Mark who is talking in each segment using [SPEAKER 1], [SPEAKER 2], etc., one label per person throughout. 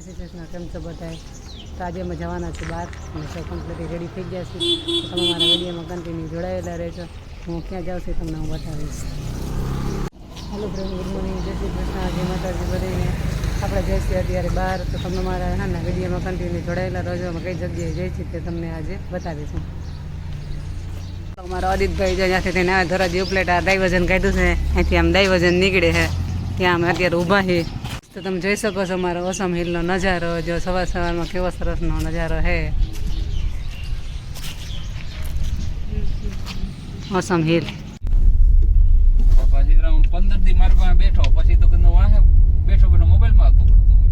[SPEAKER 1] શ્રી કૃષ્ણ. કેમ છો બધાય? તો આજે અમે જવાના છીએ બહાર અને સૌ કમ્પ્લીટ રેડી થઈ ગયા છે. તો તમે મારા વિડીયોમાં કન્ટિન્યુ જોડાયેલા રહેજો. હું ક્યાં જાઉં છું તમને હું બતાવીશ. હેલો ફ્રેન્ડ, ગુડ મોર્નિંગ, જય શ્રી કૃષ્ણ, જય માતાજી બધાને. આપણે જઈશું અત્યારે બહાર, તો તમને મારા હાના વિડીયોમાં કન્ટિન્યુ જોડાયેલા રહેજો. અમે કઈ જગ્યાએ જઈ છીએ તે તમને આજે બતાવીશું. અમારા અદિતભાઈ જ્યાંથી તેને આ ધોરાજી ઉપલેટ આ ડાયવર્ઝન કાઢ્યું છે, અહીંથી આમ ડાયવર્ઝન નીકળે છે, ત્યાં અમે અત્યારે ઊભા છીએ. તો તમે જોઈ શકો છો અમારો ઓસમ હિલનો નજારો. જો સવાર સવારમાં કેવો સરસનો નજારો છે. ઓસમ હિલ.
[SPEAKER 2] પછી 15 દી મારી પાસે બેઠો, પછી તો કીધું વાહે બેઠો બેઠો મોબાઈલમાં આવતો પડતો હોય.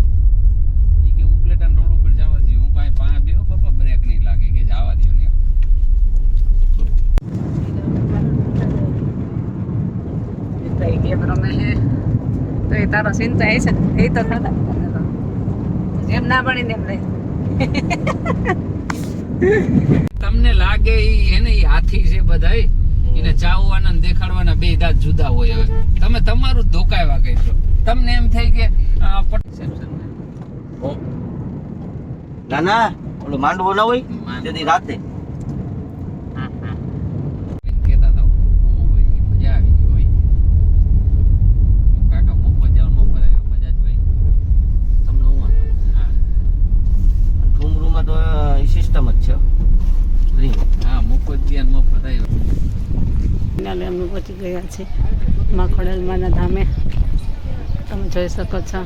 [SPEAKER 2] એ કે ઉપલેટા રોડ ઉપર જવા દો. હું પાસે બેહો બાપા, બ્રેક નહીં લાગે કે જવા દો ને.
[SPEAKER 1] તો એ તારો ચિંતા એ છે, એ તો થતા જેમ ના પડી ને એમ
[SPEAKER 2] તમને લાગે એને હાથી છે બધાય, એને ચાવવાના દેખાડવાના બે દાંત જુદા હોય. હવે તમે તમારું ધોકાવા કહેશો, તમને એમ થાય કે
[SPEAKER 3] ના ના ઓલો માંડવો ના હોય તેથી રાતે
[SPEAKER 2] કેતા હતા મજા આવી ગઈ હોય. કાકા મોફત જાવ મોફત આવ્યો મજા જ હોય.
[SPEAKER 3] તમને હું
[SPEAKER 2] હા
[SPEAKER 3] ઠુમરુમાં તો સિસ્ટમ જ છે.
[SPEAKER 2] હા મોફત ગયા મોફત આવ્યો.
[SPEAKER 1] ફાઇનલી અમે પહોંચી ગયા છીએ મા ખોડલમાના ધામે. તમે જોઈ શકો છો.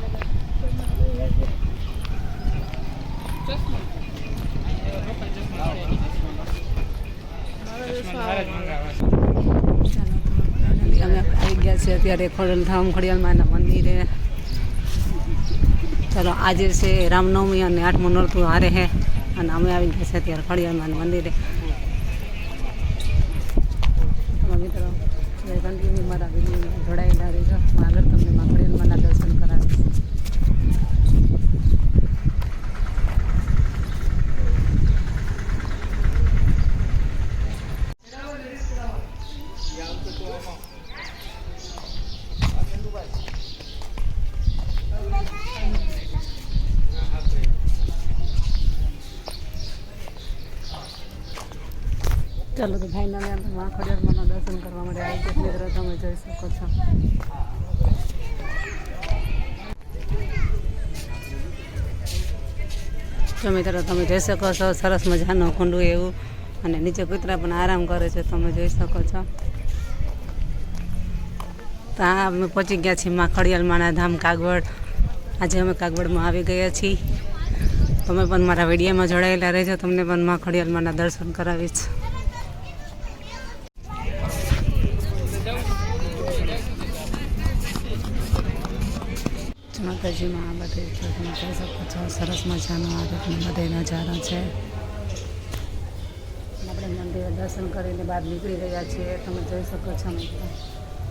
[SPEAKER 1] અમે આવી ગયા છીએ અત્યારે ખોડલધામ ખોડિયાલમાના મંદિરે. ચાલો, આજે છે રામનવમી અને 8મું નોરતું હારે છે અને અમે આવી ગયા છીએ અત્યારે ખોડિયાલમાના મંદિરે. મિત્રો કન્ટિન્યુ મારા વિડીયોમાં જોડાયેલા રહેજો. હું આગળ તમને મા ખોડિયાલમાના દર્શન કરાવીશ. ચાલો, તો ફાઇનલી અમે મા ખોડિયાલમાના દર્શન કરવા માટે આવી ગયા. મિત્રો તમે જોઈ શકો છો. તો મિત્રો તમે જોઈ શકો છો સરસ મજાનું કુંડું એવું, અને નીચે કૂતરા પણ આરામ કરે છે. તમે જોઈ શકો છો. તો આ અમે પહોંચી ગયા છીએ મા ખોડિયાલમાના ધામ કાગવડ. આજે અમે કાગવડમાં આવી ગયા છીએ. તમે પણ મારા વિડીયોમાં જોડાયેલા રહેજો. તમને પણ મા ખોડિયાલમાના દર્શન કરાવીશ. માતાજીમાં આ બધે તમે જોઈ શકો છો સરસ મજાનો આ રીતના બધે નજારો છે. આપણે મંદિરે દર્શન કરીને બહાર નીકળી રહ્યા છીએ. તમે જોઈ શકો છો.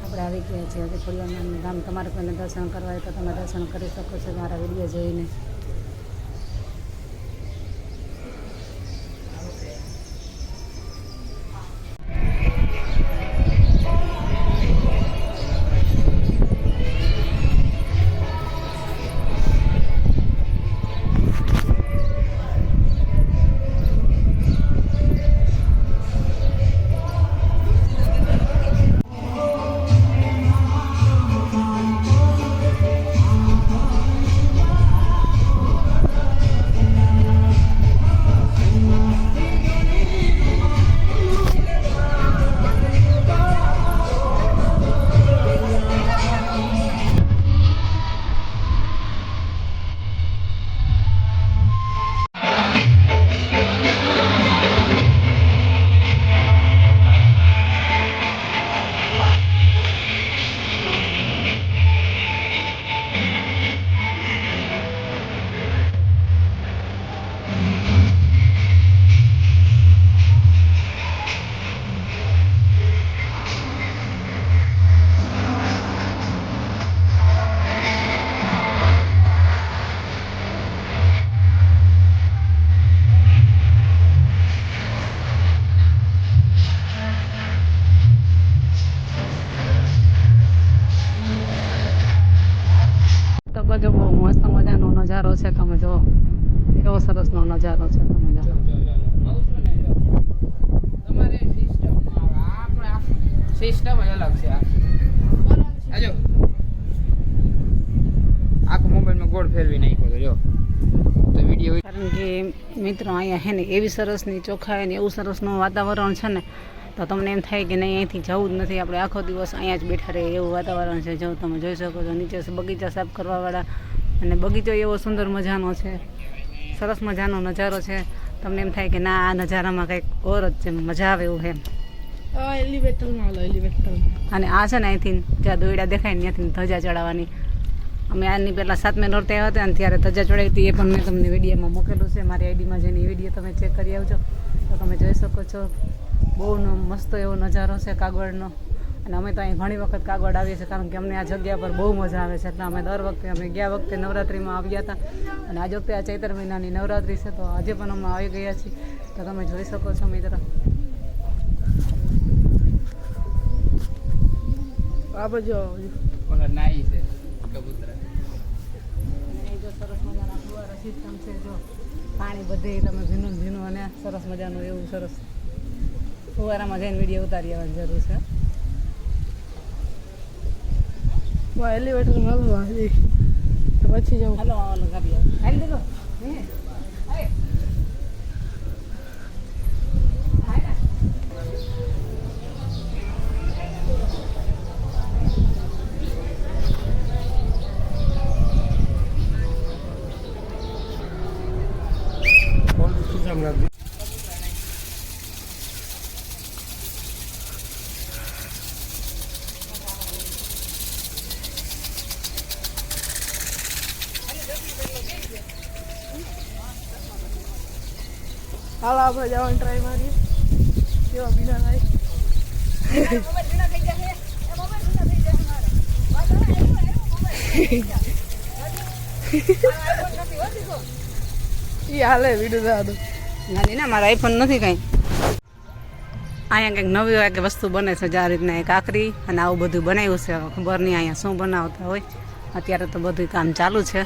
[SPEAKER 1] આપણે આવી ગયા છીએ આજે ખોડિયાલમાનું ધામ. તમારે કોઈને દર્શન કરવા હોય તો તમે દર્શન કરી શકો છો મારા વિડીયો જોઈને. તમે જો એવો સરસનો નજારો છે. તમે જો
[SPEAKER 4] તમારે સિસ્ટમ જ અલગ છે. આજો આખો મોબાઈલમાં ગોળ ફેરવી નાખ્યો તો જો તો વિડીયો.
[SPEAKER 1] કારણ કે મિત્રો અહીંયા છે ને એવી સરસની ચોખ્ખાઈ ને એવું સરસનું વાતાવરણ છે ને તો તમને એમ થાય કે નહીં અહીંથી જવું જ નથી, આપણે આખો દિવસ અહીંયા જ બેઠા રહીએ એવું વાતાવરણ છે. જો તમે જોઈ શકો છો નીચે બગીચા સાફ કરવાવાળા અને બગીચો એવો સુંદર મજાનો છે, સરસ મજાનો નજારો છે. તમને એમ થાય કે ના આ નજારામાં કંઈક ઓર જ છે, મજા આવે એવું છે. અને આ છે ને અહીંથી જ્યાં દોયડા દેખાય ને ત્યાંથી ધજા ચડાવવાની. અમે આની પહેલાં 7મે નોરતે આવ્યા હતા અને ત્યારે ધજા ચડાવી હતી, એ પણ મેં તમને વિડીયોમાં મૂકેલું છે. મારી આઈડીમાં જઈને એ વિડીયો તમે ચેક કરી આવજો તો તમે જોઈ શકો છો. બહુ મસ્ત એવો નજારો છે કાગવડનો. અને અમે તો અહીં ઘણી વખત કાગવડ આવીએ છીએ કારણ કે અમને આ જગ્યા પર બહુ મજા આવે છે. એટલે અમે દર વખતે અમે ગયા વખતે નવરાત્રિમાં આવ્યા હતા અને આજ વખતે આ ચૈત્ર મહિનાની નવરાત્રિ છે તો આજે પણ અમે આવી ગયા છીએ. તો તમે જોઈ શકો છો મિત્રો.
[SPEAKER 4] આ બાજુ ઓલા નાઈ છે કબૂતર.
[SPEAKER 1] જો સરસ મજાના ફુવારા સિસ્ટમ છે. જો પાણી બધે તમે ભીનું ભીનું અને સરસ મજાનું એવું સરસ ફુવારામાં જઈને વિડીયો ઉતારી આવવાની જરૂર છે.
[SPEAKER 4] એલિવેટર મળવા પછી જાઉં.
[SPEAKER 1] હાલો હાલો કરી આવો. હાલી દેલો
[SPEAKER 4] હાલ આપણે જવાની ટ્રાય મારીએ કેવા બીના થાય. ઈ હાલે વિડીયો દાદો
[SPEAKER 1] નાની ના મારા આઈફોન નથી કાંઈ. અહીંયા કંઈક નવી હોય કે વસ્તુ બને છે જે આ રીતના એક કાકરી અને આવું બધું બનાવ્યું છે. હવે ખબર નહીં અહીંયા શું બનાવતા હોય. અત્યારે તો બધું કામ ચાલુ છે.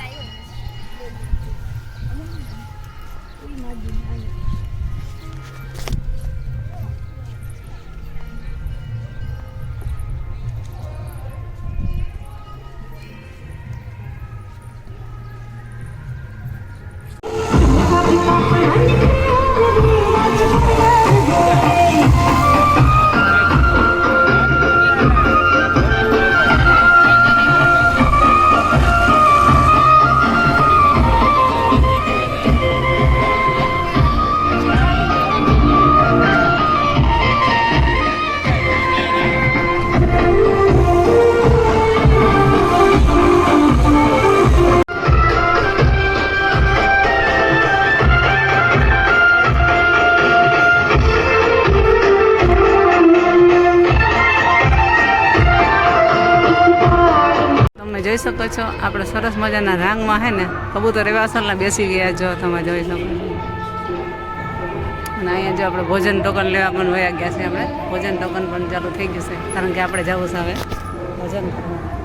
[SPEAKER 1] જોઈ શકો છો આપણે સરસ મજાના રાંગમાં હે ને કબૂતર એવા અસલના બેસી ગયા. જો તમે જોઈ શકો છો. અને અહીંયા જો આપણે ભોજન ટોકન લેવા પણ વયા ગયા છે. આપણે ભોજન ટોકન પણ ચાલુ થઈ ગયું છે કારણ કે આપણે જવું છે હવે ભોજન કરવા.